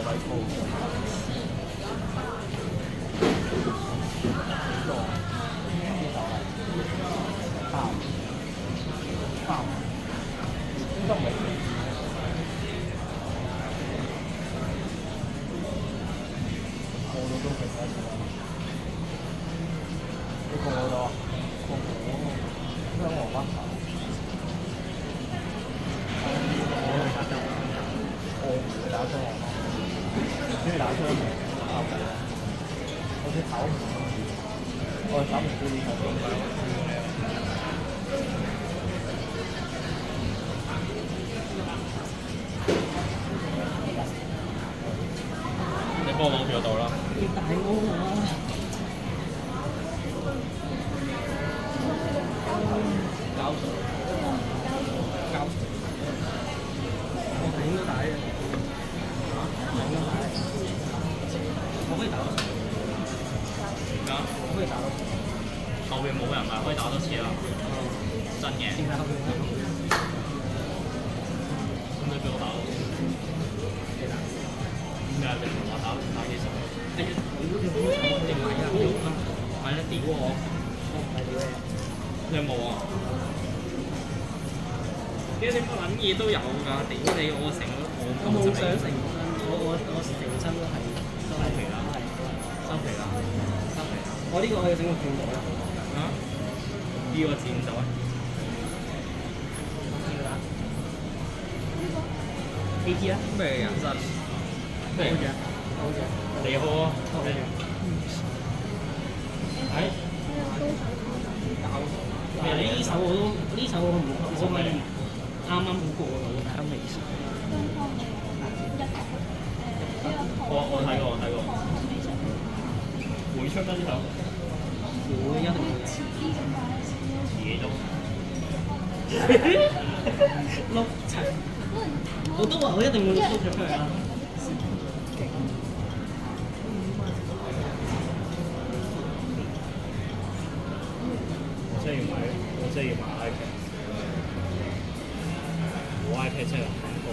鬼粗。呢就係包，應該唔係過到都食得出啦。你過到啊？過香鵝骨頭。我唔會打雙黃咯，中意打雙黃烤雞，我似炒唔中意，我係炒唔中意嗰種。你幫我攞住個度啦。要大鍋啊！膠水，膠水，我係應該大嘅。應該大。我可以打多次。而家我可以打多次。後邊冇人咪可以打多次啦。真嘅。點解後邊冇人？咁你俾我打多次。你打。點解你同我打幾十？哎呀，你嗰條好長，你買啊！買一啲喎。我唔係屌你。你有冇啊？啲乜撚嘢都有㗎，屌你！我成個我冇想成身，我成身都係收皮啦，收皮啦，收皮啦！我呢個可以整個轉袋啦。啊？呢個剪咗？呢個打 AT 啊？咩人生？咩？好嘅，好嘅。你好啊！好嘅。係。其實呢手我都呢手我唔可以啱啱好過到，大家未試。我睇過，我睇過。會出咩呢首？會一定會。自己都。碌柒。我都話我一定會碌咗出嚟啦。我真係要買 iPad，我 iPad 真係韓國。